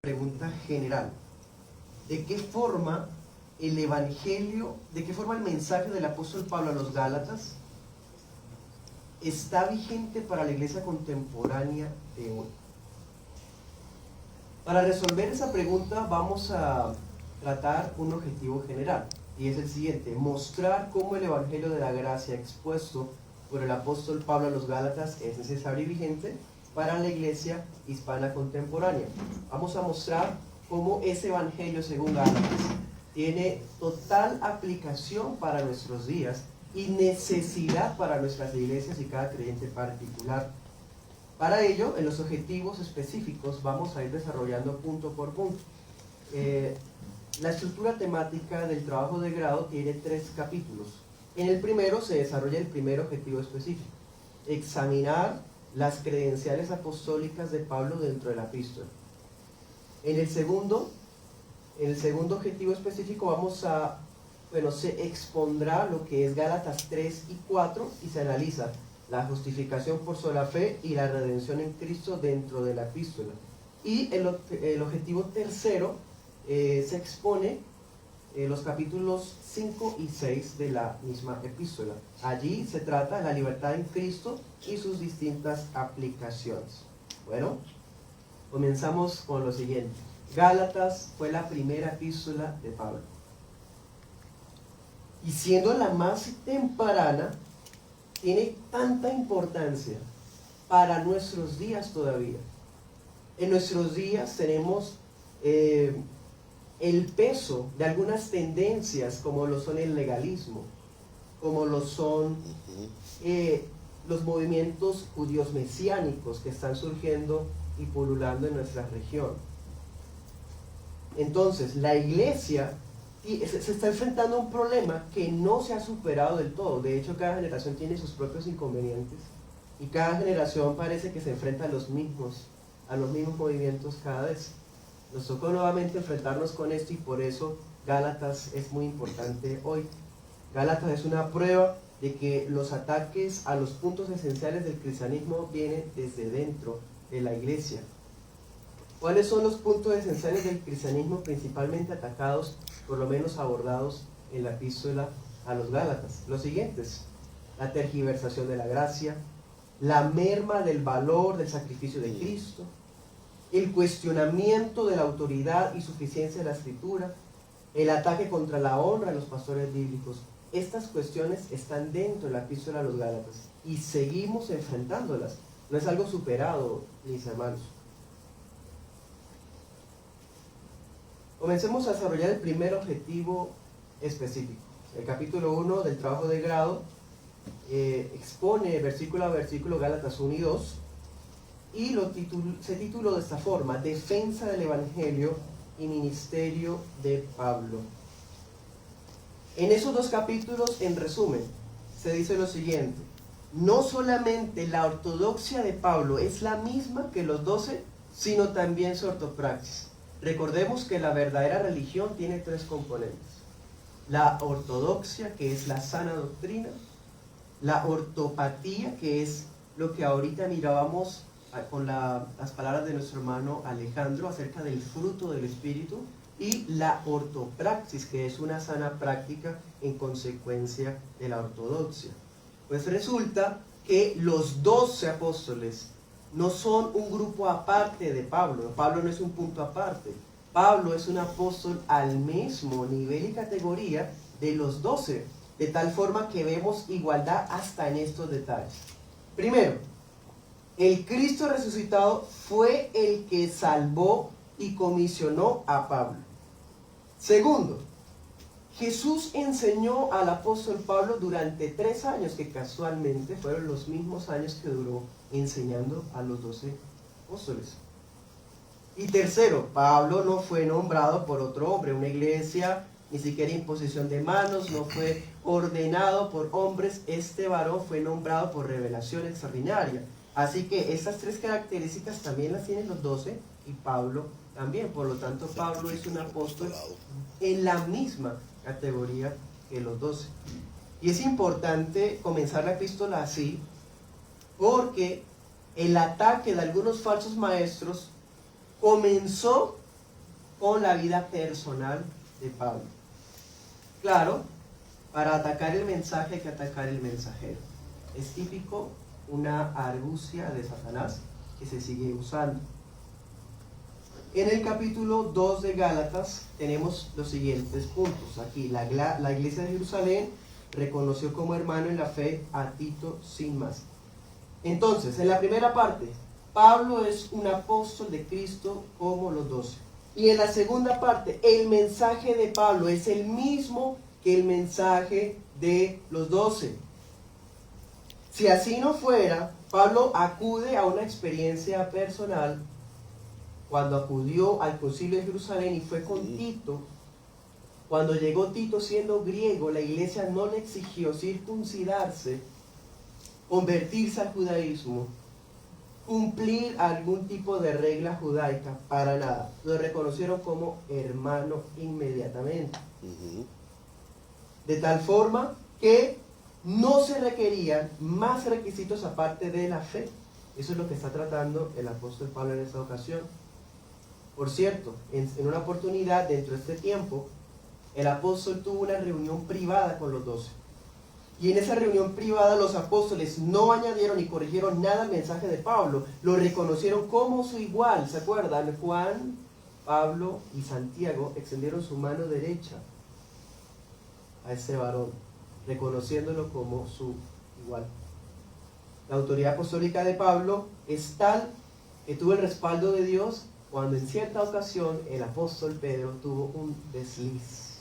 Pregunta general. ¿De qué forma el Evangelio, de qué forma el mensaje del apóstol Pablo a los Gálatas está vigente para la iglesia contemporánea de hoy? Para resolver esa pregunta vamos a tratar un objetivo general, y es el siguiente: mostrar cómo el Evangelio de la gracia expuesto por el apóstol Pablo a los Gálatas es necesario y vigente para la iglesia hispana contemporánea. Vamos a mostrar cómo ese Evangelio según Gálatas tiene total aplicación para nuestros días y necesidad para nuestras iglesias y cada creyente particular. Para ello, en los objetivos específicos vamos a ir desarrollando punto por punto. La estructura temática del trabajo de grado tiene 3 capítulos. En el primero se desarrolla el primer objetivo específico: examinar las credenciales apostólicas de Pablo dentro de la epístola. En el segundo objetivo específico se expondrá lo que es Gálatas 3 y 4 y se analiza la justificación por sola fe y la redención en Cristo dentro de la epístola. Y el objetivo tercero se expone los capítulos 5 y 6 de la misma epístola. Allí se trata de la libertad en Cristo y sus distintas aplicaciones. Bueno, comenzamos con lo siguiente. Gálatas fue la primera epístola de Pablo, y siendo la más temprana, tiene tanta importancia para nuestros días todavía. En nuestros días tenemos el peso de algunas tendencias, como lo son el legalismo, como lo son los movimientos judíos mesiánicos que están surgiendo y pululando en nuestra región. Entonces, la iglesia se está enfrentando a un problema que no se ha superado del todo. De hecho, cada generación tiene sus propios inconvenientes y cada generación parece que se enfrenta a los mismos movimientos cada vez. Nos tocó nuevamente enfrentarnos con esto, y por eso Gálatas es muy importante hoy. Gálatas es una prueba de que los ataques a los puntos esenciales del cristianismo vienen desde dentro de la iglesia. ¿Cuáles son los puntos esenciales del cristianismo principalmente atacados, por lo menos abordados en la epístola a los Gálatas? Los siguientes: la tergiversación de la gracia, la merma del valor del sacrificio de Cristo, el cuestionamiento de la autoridad y suficiencia de la Escritura, el ataque contra la honra de los pastores bíblicos. Estas cuestiones están dentro de la epístola a los Gálatas y seguimos enfrentándolas. No es algo superado, mis hermanos. Comencemos a desarrollar el primer objetivo específico. El capítulo 1 del trabajo de grado expone versículo a versículo Gálatas 1 y 2, y se tituló de esta forma: Defensa del Evangelio y Ministerio de Pablo. En esos 2 capítulos, en resumen, se dice lo siguiente: no solamente la ortodoxia de Pablo es la misma que los 12, sino también su ortopraxis. Recordemos que la verdadera religión tiene 3 componentes: la ortodoxia, que es la sana doctrina; la ortopatía, que es lo que ahorita mirábamos con las palabras de nuestro hermano Alejandro acerca del fruto del Espíritu; y la ortopraxis, que es una sana práctica en consecuencia de la ortodoxia. Pues resulta que los 12 apóstoles no son un grupo aparte de Pablo. Pablo no es un punto aparte. Pablo es un apóstol al mismo nivel y categoría de los 12, de tal forma que vemos igualdad hasta en estos detalles. Primero, el Cristo resucitado fue el que salvó y comisionó a Pablo. Segundo, Jesús enseñó al apóstol Pablo durante 3 años, que casualmente fueron los mismos años que duró enseñando a los 12 apóstoles. Y tercero, Pablo no fue nombrado por otro hombre, una iglesia, ni siquiera imposición de manos, no fue ordenado por hombres. Este varón fue nombrado por revelación extraordinaria. Así que estas 3 características también las tienen los 12 y Pablo también. Por lo tanto, Pablo es un apóstol en la misma categoría que los 12. Y es importante comenzar la epístola así, porque el ataque de algunos falsos maestros comenzó con la vida personal de Pablo. Claro, para atacar el mensaje hay que atacar el mensajero. Es típico una argucia de Satanás que se sigue usando. En el capítulo 2 de Gálatas tenemos los siguientes puntos. Aquí, la iglesia de Jerusalén reconoció como hermano en la fe a Tito sin más. Entonces, en la primera parte, Pablo es un apóstol de Cristo como los 12. Y en la segunda parte, el mensaje de Pablo es el mismo que el mensaje de los 12. Si así no fuera, Pablo acude a una experiencia personal cuando acudió al concilio de Jerusalén y fue con Tito. Cuando llegó Tito siendo griego, la iglesia no le exigió circuncidarse, convertirse al judaísmo, cumplir algún tipo de regla judaica, para nada. Lo reconocieron como hermano inmediatamente. De tal forma que no se requerían más requisitos aparte de la fe. Eso es lo que está tratando el apóstol Pablo en esta ocasión. Por cierto, en una oportunidad dentro de este tiempo, el apóstol tuvo una reunión privada con los 12. Y en esa reunión privada los apóstoles no añadieron ni corrigieron nada al mensaje de Pablo. Lo reconocieron como su igual. ¿Se acuerdan? Juan, Pablo y Santiago extendieron su mano derecha a ese varón, reconociéndolo como su igual. La autoridad apostólica de Pablo es tal que tuvo el respaldo de Dios cuando en cierta ocasión el apóstol Pedro tuvo un desliz.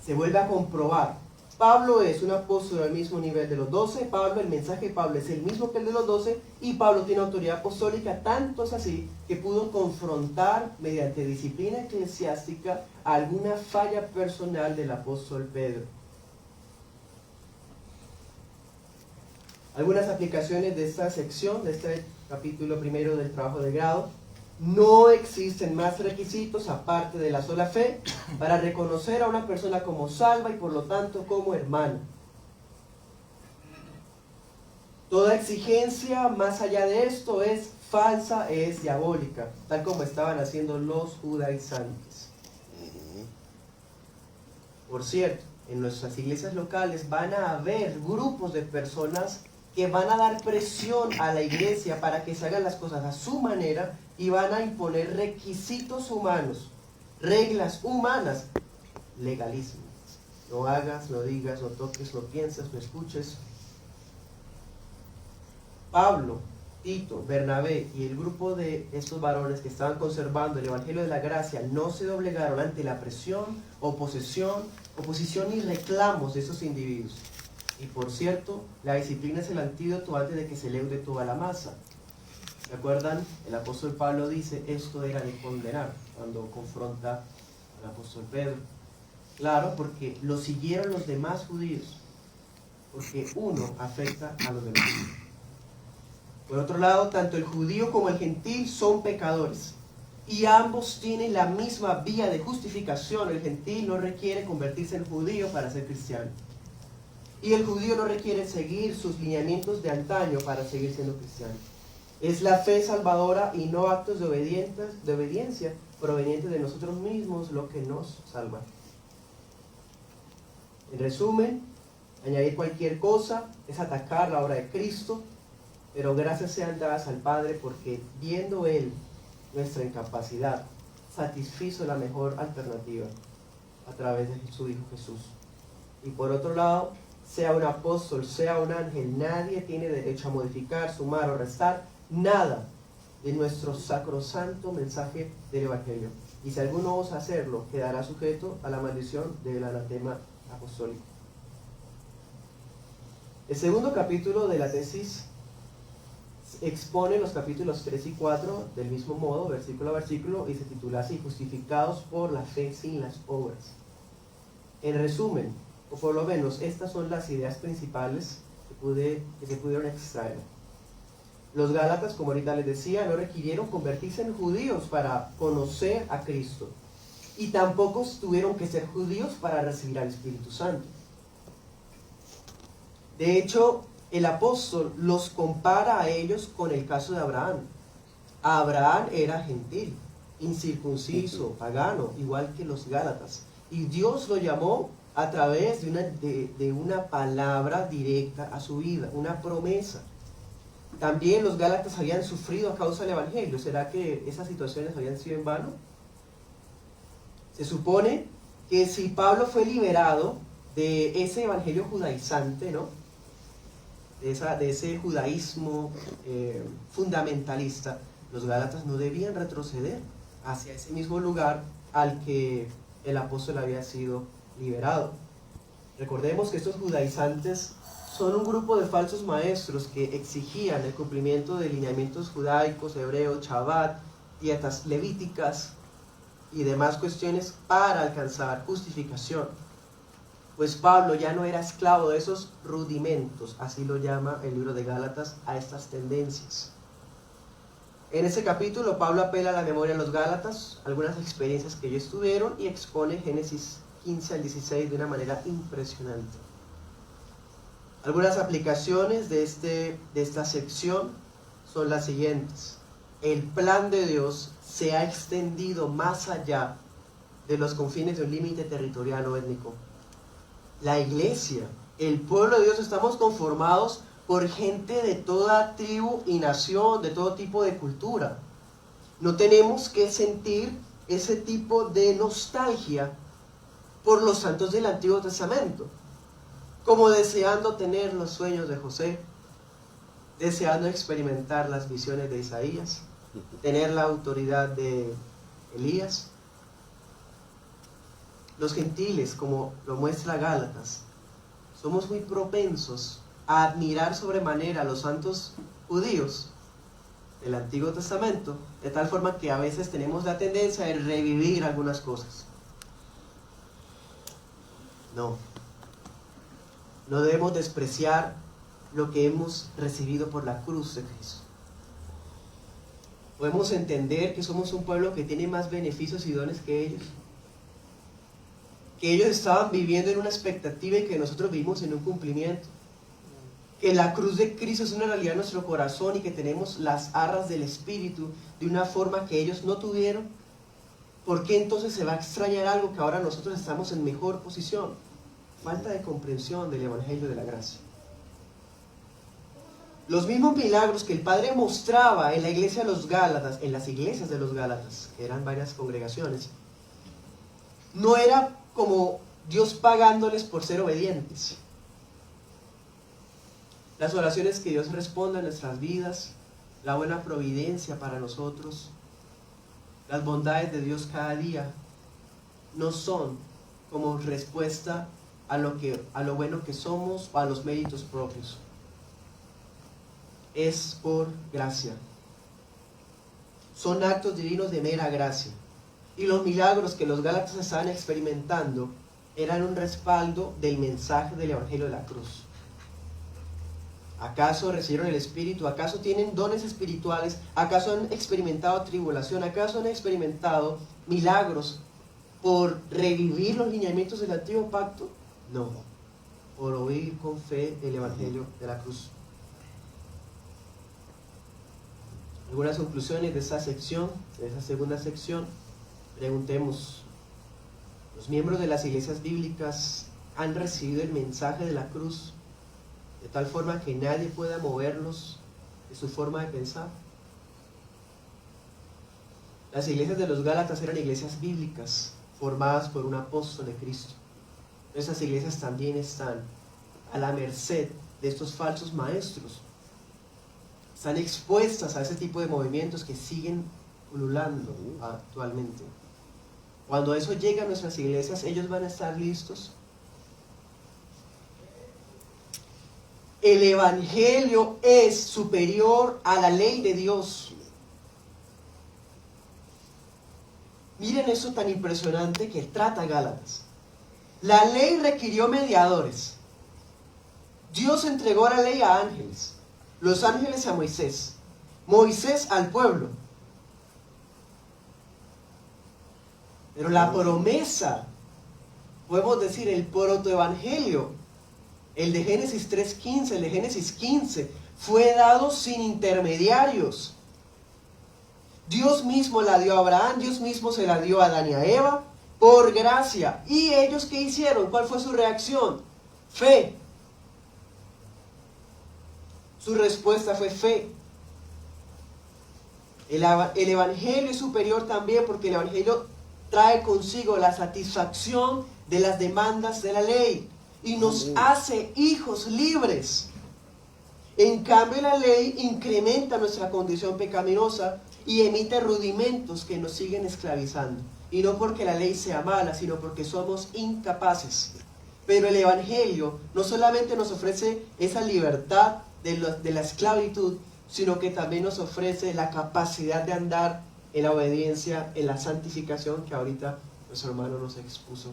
Se vuelve a comprobar. Pablo es un apóstol al mismo nivel de los 12. El mensaje de Pablo es el mismo que el de los 12. Y Pablo tiene autoridad apostólica, tanto es así que pudo confrontar mediante disciplina eclesiástica alguna falla personal del apóstol Pedro. Algunas aplicaciones de esta sección, de este capítulo primero del trabajo de grado. No existen más requisitos aparte de la sola fe para reconocer a una persona como salva y por lo tanto como hermana. Toda exigencia más allá de esto es falsa, es diabólica, tal como estaban haciendo los judaizantes. Por cierto, en nuestras iglesias locales van a haber grupos de personas que van a dar presión a la iglesia para que se hagan las cosas a su manera y van a imponer requisitos humanos, reglas humanas, legalismo. No hagas, no digas, no toques, no pienses, no escuches. Pablo, Tito, Bernabé y el grupo de estos varones que estaban conservando el Evangelio de la Gracia no se doblegaron ante la presión, oposición y reclamos de esos individuos. Y por cierto, la disciplina es el antídoto antes de que se leude toda la masa. ¿Se acuerdan? El apóstol Pablo dice, esto era de condenar, cuando confronta al apóstol Pedro. Claro, porque lo siguieron los demás judíos, porque uno afecta a los demás. Por otro lado, tanto el judío como el gentil son pecadores, y ambos tienen la misma vía de justificación. El gentil no requiere convertirse en judío para ser cristiano. Y el judío no requiere seguir sus lineamientos de antaño para seguir siendo cristiano. Es la fe salvadora y no actos de obediencia provenientes de nosotros mismos lo que nos salva. En resumen, añadir cualquier cosa es atacar la obra de Cristo, pero gracias sean dadas al Padre porque viendo Él nuestra incapacidad, satisfizo la mejor alternativa a través de su Hijo Jesús. Y por otro lado, sea un apóstol, sea un ángel, nadie tiene derecho a modificar, sumar o restar nada de nuestro sacrosanto mensaje del Evangelio. Y si alguno osa hacerlo, quedará sujeto a la maldición del anatema apostólico. El segundo capítulo de la tesis expone los capítulos 3 y 4 del mismo modo, versículo a versículo, y se titula así, justificados por la fe sin las obras. En resumen, o por lo menos estas son las ideas principales que se pudieron extraer. Los gálatas, como ahorita les decía, no requirieron convertirse en judíos para conocer a Cristo, y tampoco tuvieron que ser judíos para recibir al Espíritu Santo. De hecho, el apóstol los compara a ellos con el caso de Abraham. Abraham era gentil incircunciso, pagano, igual que los Gálatas. Y Dios lo llamó a través de una palabra directa a su vida, una promesa. También los Gálatas habían sufrido a causa del Evangelio. ¿Será que esas situaciones habían sido en vano? Se supone que si Pablo fue liberado de ese evangelio judaizante, ¿no? de ese judaísmo fundamentalista, los Gálatas no debían retroceder hacia ese mismo lugar al que el apóstol había sido liberado. Recordemos que estos judaizantes son un grupo de falsos maestros que exigían el cumplimiento de lineamientos judaicos, hebreos, Shabbat, dietas levíticas y demás cuestiones para alcanzar justificación. Pues Pablo ya no era esclavo de esos rudimentos, así lo llama el libro de Gálatas, a estas tendencias. En ese capítulo Pablo apela a la memoria de los Gálatas, algunas experiencias que ellos tuvieron, y expone Génesis 15 al 16 de una manera impresionante. Algunas aplicaciones de esta sección son las siguientes. El plan de Dios se ha extendido más allá de los confines de un límite territorial o étnico. La iglesia, el pueblo de Dios, estamos conformados por gente de toda tribu y nación, de todo tipo de cultura. No tenemos que sentir ese tipo de nostalgia por los santos del Antiguo Testamento, como deseando tener los sueños de José, deseando experimentar las visiones de Isaías, tener la autoridad de Elías. Los gentiles, como lo muestra Gálatas, somos muy propensos a admirar sobremanera a los santos judíos del Antiguo Testamento, de tal forma que a veces tenemos la tendencia de revivir algunas cosas. No debemos despreciar lo que hemos recibido por la cruz de Cristo. Podemos entender que somos un pueblo que tiene más beneficios y dones que ellos. Que ellos estaban viviendo en una expectativa y que nosotros vivimos en un cumplimiento. Que la cruz de Cristo es una realidad en nuestro corazón y que tenemos las arras del Espíritu de una forma que ellos no tuvieron. ¿Por qué entonces se va a extrañar algo que ahora nosotros estamos en mejor posición? Falta de comprensión del Evangelio de la Gracia. Los mismos milagros que el Padre mostraba en la iglesia de los Gálatas, en las iglesias de los Gálatas, que eran varias congregaciones, no era como Dios pagándoles por ser obedientes. Las oraciones que Dios responde a nuestras vidas, la buena providencia para nosotros, las bondades de Dios cada día, no son como respuesta a lo bueno que somos o a los méritos propios. Es por gracia. Son actos divinos de mera gracia. Y los milagros que los Gálatas estaban experimentando eran un respaldo del mensaje del Evangelio de la cruz. ¿Acaso recibieron el Espíritu? ¿Acaso tienen dones espirituales? ¿Acaso han experimentado tribulación? ¿Acaso han experimentado milagros por revivir los lineamientos del antiguo pacto? No, por oír con fe el Evangelio de la cruz. Algunas conclusiones de esta sección, de esta segunda sección. Preguntemos, ¿los miembros de las iglesias bíblicas han recibido el mensaje de la cruz de tal forma que nadie pueda moverlos de su forma de pensar? Las iglesias de los Gálatas eran iglesias bíblicas formadas por un apóstol de Cristo. Nuestras iglesias también están a la merced de estos falsos maestros. Están expuestas a ese tipo de movimientos que siguen pululando actualmente. Cuando eso llega a nuestras iglesias, ellos van a estar listos. El Evangelio es superior a la ley de Dios. Miren eso tan impresionante que trata Gálatas. La ley requirió mediadores. Dios entregó la ley a ángeles. Los ángeles a Moisés. Moisés al pueblo. Pero la promesa, podemos decir el protoevangelio, el de Génesis 3:15, el de Génesis 15, fue dado sin intermediarios. Dios mismo la dio a Abraham, Dios mismo se la dio a Adán y a Eva, por gracia. ¿Y ellos qué hicieron? ¿Cuál fue su reacción? Fe. Su respuesta fue fe. El Evangelio es superior también porque el Evangelio trae consigo la satisfacción de las demandas de la ley y nos hace hijos libres. En cambio, la ley incrementa nuestra condición pecaminosa y emite rudimentos que nos siguen esclavizando. Y no porque la ley sea mala, sino porque somos incapaces. Pero el Evangelio no solamente nos ofrece esa libertad de la esclavitud, sino que también nos ofrece la capacidad de andar en la obediencia, en la santificación que ahorita nuestro hermano nos expuso.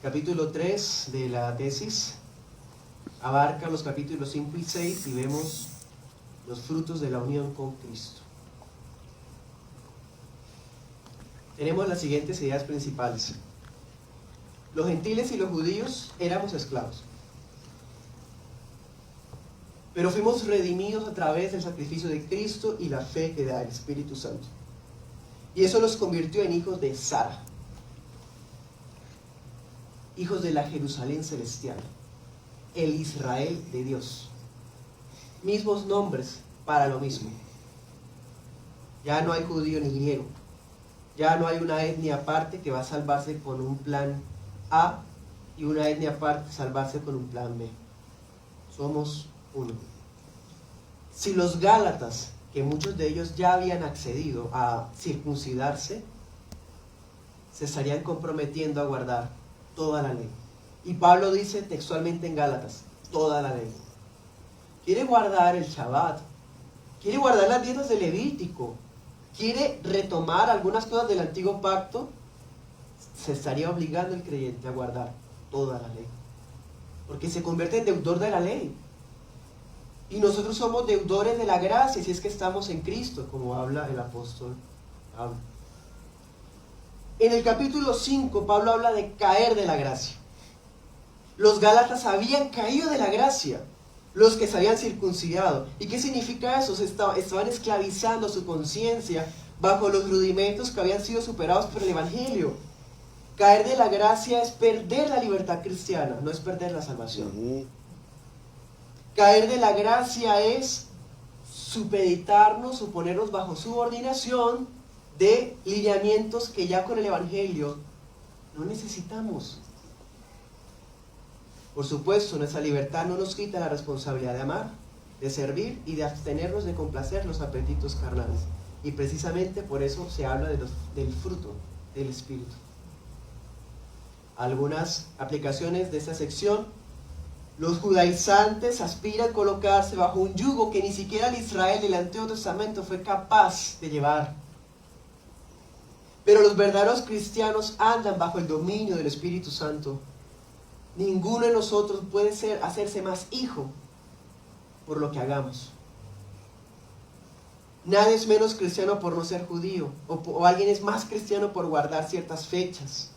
Capítulo 3 de la tesis abarca los capítulos 5 y 6 y vemos los frutos de la unión con Cristo. Tenemos las siguientes ideas principales. Los gentiles y los judíos éramos esclavos, pero fuimos redimidos a través del sacrificio de Cristo y la fe que da el Espíritu Santo. Y eso nos convirtió en hijos de Sara, hijos de la Jerusalén celestial, el Israel de Dios. Mismos nombres para lo mismo. Ya no hay judío ni griego. Ya no hay una etnia aparte que va a salvarse con un plan A y una etnia aparte salvarse con un plan B. Somos uno. Si los gálatas, que muchos de ellos ya habían accedido a circuncidarse, se estarían comprometiendo a guardar toda la ley. Y Pablo dice textualmente en Gálatas, toda la ley. Quiere guardar el Shabbat, quiere guardar las dietas de Levítico, quiere retomar algunas cosas del antiguo pacto, se estaría obligando el creyente a guardar toda la ley. Porque se convierte en deudor de la ley. Y nosotros somos deudores de la gracia si es que estamos en Cristo, como habla el apóstol Pablo. En el capítulo 5, Pablo habla de caer de la gracia. Los gálatas habían caído de la gracia, los que se habían circuncidado. ¿Y qué significa eso? Estaban esclavizando su conciencia bajo los rudimentos que habían sido superados por el Evangelio. Caer de la gracia es perder la libertad cristiana, no es perder la salvación. Caer de la gracia es supeditarnos o ponernos bajo subordinación de lineamientos que ya con el Evangelio no necesitamos. Por supuesto, nuestra libertad no nos quita la responsabilidad de amar, de servir y de abstenernos de complacer los apetitos carnales. Y precisamente por eso se habla del fruto del Espíritu. Algunas aplicaciones de esta sección: los judaizantes aspiran a colocarse bajo un yugo que ni siquiera el Israel del Antiguo Testamento fue capaz de llevar. Pero los verdaderos cristianos andan bajo el dominio del Espíritu Santo. Ninguno de nosotros puede hacerse más hijo por lo que hagamos. Nadie es menos cristiano por no ser judío, o alguien es más cristiano por guardar ciertas fechas.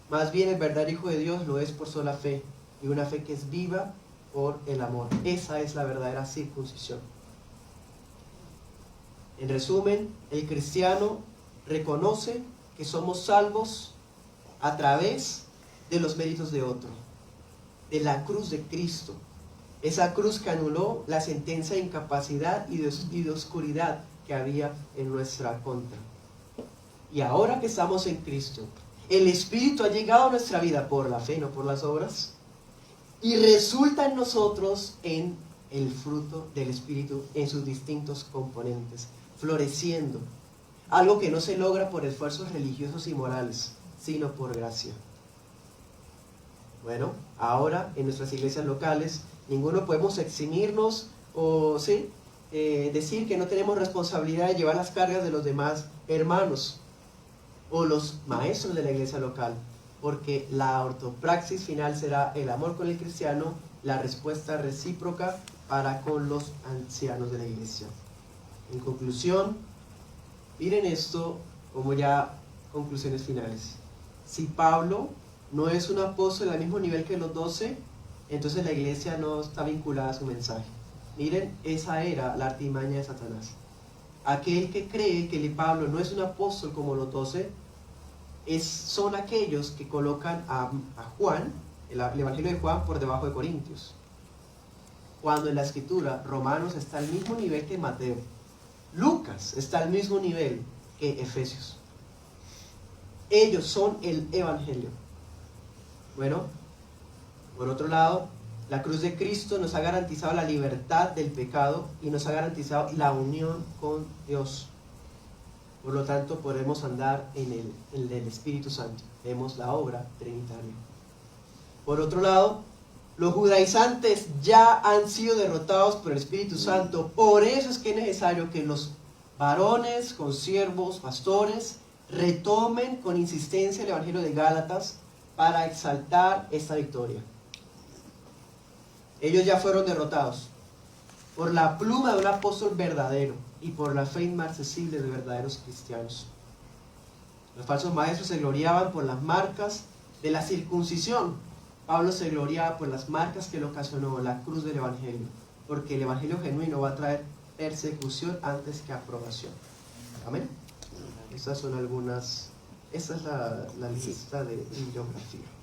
Más bien el verdadero hijo de Dios lo es por sola fe, y una fe que es viva por el amor. Esa es la verdadera circuncisión. En resumen, el cristiano reconoce que somos salvos a través de los méritos de otro, de la cruz de Cristo, esa cruz que anuló la sentencia de incapacidad y de oscuridad que había en nuestra contra. Y ahora que estamos en Cristo, el Espíritu ha llegado a nuestra vida por la fe, no por las obras, y resulta en nosotros en el fruto del Espíritu en sus distintos componentes, floreciendo, algo que no se logra por esfuerzos religiosos y morales, sino por gracia. Bueno, ahora en nuestras iglesias locales, ninguno podemos eximirnos o decir que no tenemos responsabilidad de llevar las cargas de los demás hermanos o los maestros de la iglesia local, porque la ortopraxis final será el amor con el cristiano, la respuesta recíproca para con los ancianos de la iglesia. En conclusión, miren esto como ya conclusiones finales. Si Pablo no es un apóstol al mismo nivel que los 12, entonces la iglesia no está vinculada a su mensaje. Miren, esa era la artimaña de Satanás. Aquel que cree que Pablo no es un apóstol como los 12, son aquellos que colocan a Juan, el Evangelio de Juan, por debajo de Corintios. Cuando en la escritura Romanos está al mismo nivel que Mateo. Lucas está al mismo nivel que Efesios. Ellos son el Evangelio. Bueno, por otro lado, la cruz de Cristo nos ha garantizado la libertad del pecado y nos ha garantizado la unión con Dios. Por lo tanto, podemos andar en el Espíritu Santo. Vemos la obra trinitaria. Por otro lado, los judaizantes ya han sido derrotados por el Espíritu Santo. Por eso es que es necesario que los varones, consiervos, pastores, retomen con insistencia el Evangelio de Gálatas para exaltar esta victoria. Ellos ya fueron derrotados por la pluma de un apóstol verdadero y por la fe inmarcesible de verdaderos cristianos. Los falsos maestros se gloriaban por las marcas de la circuncisión. Pablo se gloriaba por las marcas que le ocasionó la cruz del Evangelio, porque el Evangelio genuino va a traer persecución antes que aprobación. Amén. Estas son algunas, esta es la lista de bibliografía.